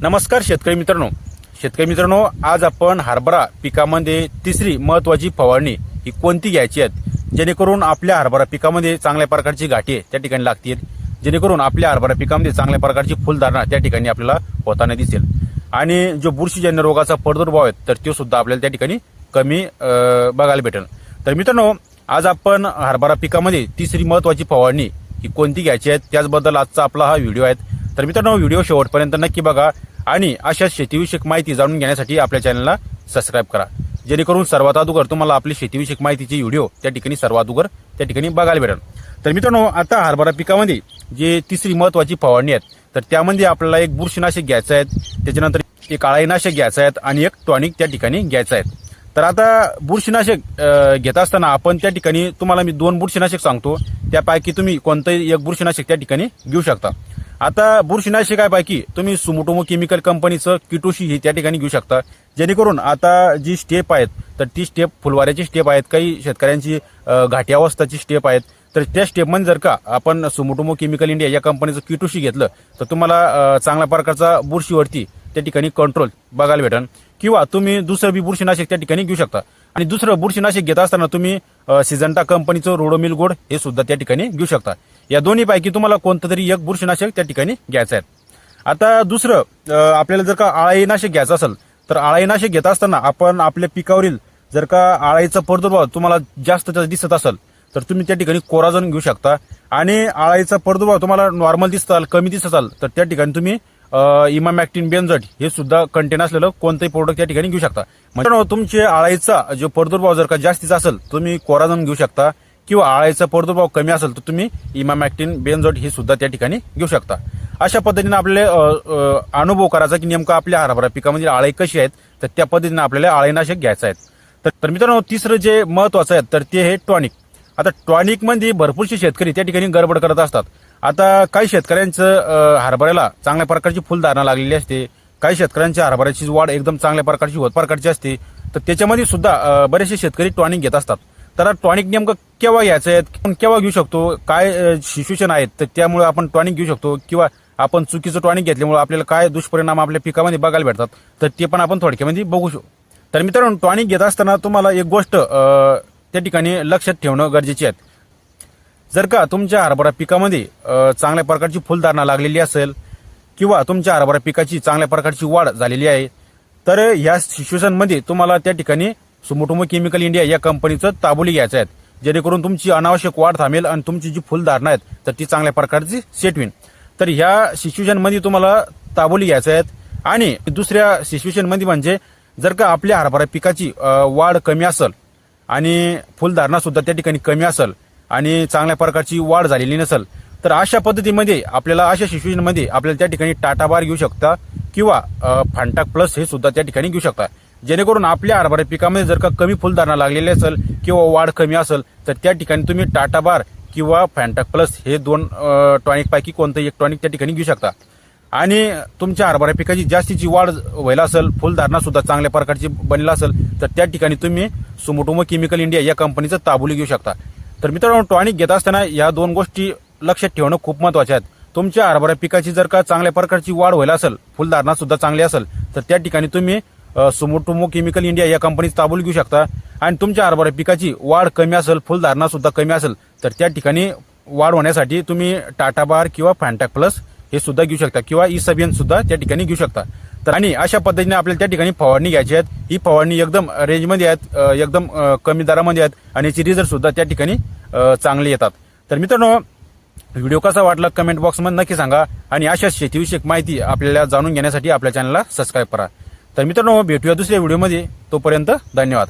नमस्कार शेतकरी मित्रांनो, आज आपण हरभरा पिकामध्ये तिसरी महत्वाची फवारणी ही कोणती घ्यायची आहे जेणेकरून आपल्या हरभरा पिकामध्ये चांगल्या प्रकारची गाठी त्या ठिकाणी लागतील, जेणेकरून आपल्या हरभरा पिकामध्ये चांगल्या प्रकारची फुलधारणा त्या ठिकाणी आपल्याला होताना दिसेल आणि जो बुरशीजन्य रोगाचा प्रादुर्भाव आहे तर तो सुद्धा आपल्याला त्या ठिकाणी कमी बघायला भेटेल। तर मित्रांनो, आज आपण हरभरा पिकामध्ये तिसरी महत्वाची फवारणी ही कोणती घ्यायची आहे त्याचबद्दल आजचा आपला हा व्हिडिओ आहे। तर मित्रांनो, व्हिडिओ शेवटपर्यंत नक्की बघा आणि अशा शेतीविषयक माहिती जाणून घेण्यासाठी आपल्या चॅनलला सबस्क्राईब करा, जेणेकरून सर्वात अगोदर तुम्हाला आपली शेतीविषयक माहितीची व्हिडिओ त्या ठिकाणी सर्वात अगोदर त्या ठिकाणी बघायला भेटेल। तर मित्रांनो, आता हरभरा पिकामध्ये जे तिसरी महत्वाची फवारणी आहे तर त्यामध्ये आपल्याला एक बुरशीनाशक घ्यायचं आहे, त्याच्यानंतर एक अळीनाशक घ्यायचं आहे आणि एक टॉनिक त्या ठिकाणी घ्यायचं आहे। तर आता बुरशीनाशक घेत असताना आपण त्या ठिकाणी तुम्हाला मी 2 बुरशीनाशक सांगतो, त्यापैकी तुम्ही कोणतंही एक बुरशीनाशक त्या ठिकाणी घेऊ शकता। आता बुरशीनाशकापैकी तुम्ही सुमोटोमो केमिकल कंपनीचं किटोशी ही त्या ठिकाणी घेऊ शकता, जेणेकरून आता जी स्टेप आहेत तर ती स्टेप फुलवाऱ्याची स्टेप आहेत, काही शेतकऱ्यांची घाटी अवस्थाची स्टेप आहेत। तर त्या स्टेपमध्ये जर का आपण सुमोटोमो केमिकल इंडिया या कंपनीचं किटोशी घेतलं तर तुम्हाला चांगल्या प्रकारचा बुरशीवरती त्या ठिकाणी कंट्रोल बघायला भेटेल, किंवा तुम्ही दुसरं बी बुरशीनाशक त्या ठिकाणी घेऊ शकता। आणि दुसरं बुरशीनाशक घेत असताना तुम्ही सिजंटा कंपनीचं रोडोमिल गोड हे सुद्धा त्या ठिकाणी घेऊ शकता। या दोन्हीपैकी तुम्हाला कोणतं तरी एक बुरशीनाशक त्या ठिकाणी घ्यायचं आहे। आता दुसरं आपल्याला जर का अळीनाशक घ्यायचं असेल तर अळीनाशक घेत असताना आपण आपल्या पिकावरील जर का अळीचा प्रादुर्भाव तुम्हाला जास्त दिसत असेल तर तुम्ही त्या ठिकाणी कोराझन घेऊ शकता, आणि अळीचा प्रादुर्भाव तुम्हाला नॉर्मल दिसताल कमी दिसत असाल तर त्या ठिकाणी तुम्ही इमामॅक्टिन बेंझोएट हे सुद्धा कंटेन असलेलं कोणतंही प्रोडक्ट त्या ठिकाणी घेऊ शकता। म्हणजे तुमचे अळीचा जो प्रादुर्भाव जर का जास्तीचा असेल तुम्ही कोराझन घेऊ शकता, किंवा अळीचा प्रादुर्भाव कमी असेल तर तुम्ही इमामॅक्टिन बेंझोएट हे सुद्धा त्या ठिकाणी घेऊ शकता। अशा पद्धतीने आपल्याला अनुभव करायचा की नेमकं आपल्या हरभरा पिकामध्ये अळी कशी आहेत, तर त्या पद्धतीने आपल्याला अळीनाशक घ्यायचं आहे। तर मित्रांनो, तिसरं जे महत्वाचं आहे तर ते हे टॉनिक। आता टॉनिक मध्ये भरपूरसे शेतकरी त्या ठिकाणी गडबड करत असतात। आता काही शेतकऱ्यांचं हरभऱ्याला चांगल्या प्रकारची फुलधारणा लागलेली असते, काही शेतकऱ्यांच्या हरभऱ्याची वाढ एकदम चांगल्या प्रकारची होत प्रकारची असते, तर त्याच्यामध्ये सुद्धा बरेचसे शेतकरी टॉनिक घेत असतात। तर टॉनिक नेमकं केव्हा घ्यायचं आहे, केव्हा घेऊ शकतो, काय सिच्युएशन आहेत तर त्यामुळे आपण टॉनिक घेऊ शकतो, किंवा आपण चुकीचं टॉनिक घेतल्यामुळे आपल्याला काय दुष्परिणाम आपल्या पिकामध्ये बघायला भेटतात तर ते पण आपण थोडक्यामध्ये बघू शकतो। तर मित्रांनो, टॉनिक घेत असताना तुम्हाला एक गोष्ट त्या ठिकाणी लक्षात ठेवणं गरजेचे आहे। जर का तुमच्या हरभरा पिकामध्ये चांगल्या प्रकारची फुलधारणा लागलेली असेल, किंवा तुमच्या हरभरा पिकाची चांगल्या प्रकारची वाढ झालेली आहे, तर या सिच्युएशनमध्ये तुम्हाला त्या ठिकाणी सुमोटोमो केमिकल इंडिया या कंपनीचं ताबोली घ्यायचं आहे, जेणेकरून तुमची अनावश्यक वाढ थांबेल आणि तुमची जी फुलधारणा आहे तर ती चांगल्या प्रकारची सेट होईल। तर ह्या सिच्युएशनमध्ये तुम्हाला ताबोली घ्यायचं आहे। आणि दुसऱ्या सिच्युएशनमध्ये म्हणजे जर का आपल्या हरभरा पिकाची वाढ कमी असेल आणि फुलधारणा सुद्धा त्या ठिकाणी कमी असेल आणि चांगल्या प्रकारची वाढ झालेली नसेल, तर अशा पद्धतीमध्ये आपल्याला अशा सिच्युएशनमध्ये आपल्याला त्या ठिकाणी टाटा बार घेऊ शकता, किंवा फॅन्टाक प्लस हे सुद्धा त्या ठिकाणी घेऊ शकता, जेणेकरून आपल्या हरभरा पिकामध्ये जर का कमी फुलधारणा लागलेली असेल किंवा वाढ कमी असेल तर त्या ठिकाणी तुम्ही टाटा बार किंवा फॅन्टाक प्लस हे 2 टॉनिक पैकी कोणतंही एक टॉनिक त्या ठिकाणी घेऊ शकता। आणि तुमच्या हरभरा पिकाची जास्तीची वाढ व्हायला असेल, फुलधारणा सुद्धा चांगल्या प्रकारची बनली असेल तर त्या ठिकाणी तुम्ही सुमोटोमो केमिकल इंडिया या कंपनीचं ताबोली घेऊ शकता। तर मित्रांनो, टॉनिक घेत असताना या 2 गोष्टी लक्षात ठेवणं खूप महत्वाचे आहेत। तुमच्या हरभरा पिकाची जर का चांगल्या प्रकारची वाढ व्हायला असेल, फुलधारणा सुद्धा चांगली असेल तर त्या ठिकाणी तुम्ही सुमोटोमो केमिकल इंडिया या कंपनीची ताबोली घेऊ शकता। आणि तुमच्या हरभरा पिकाची वाढ कमी असेल, फुलधारणा सुद्धा कमी असेल तर त्या ठिकाणी वाढ होण्यासाठी तुम्ही टाटा बार किंवा फॅन्टाक प्लस हे सुद्धा घेऊ शकता, किंवा इसाबियन सुद्धा त्या ठिकाणी घेऊ शकता। तर आणि अशा पद्धतीने आपल्याला त्या ठिकाणी फवारणी घ्यायची आहे। ही फवारणी एकदम रेंजमध्ये आहेत, एकदम कमी दरामध्ये आहेत, आणि याची रिझल्ट सुद्धा त्या ठिकाणी चांगले येतात। तर मित्रांनो, व्हिडिओ कसा वाटला कमेंट बॉक्समध्ये नक्की सांगा, आणि अशा शेतीविषयक माहिती आपल्याला जाणून घेण्यासाठी आपल्या चॅनलला सबस्क्राईब करा। तर मित्रांनो, भेटूया दुसऱ्या व्हिडिओमध्ये, तोपर्यंत धन्यवाद।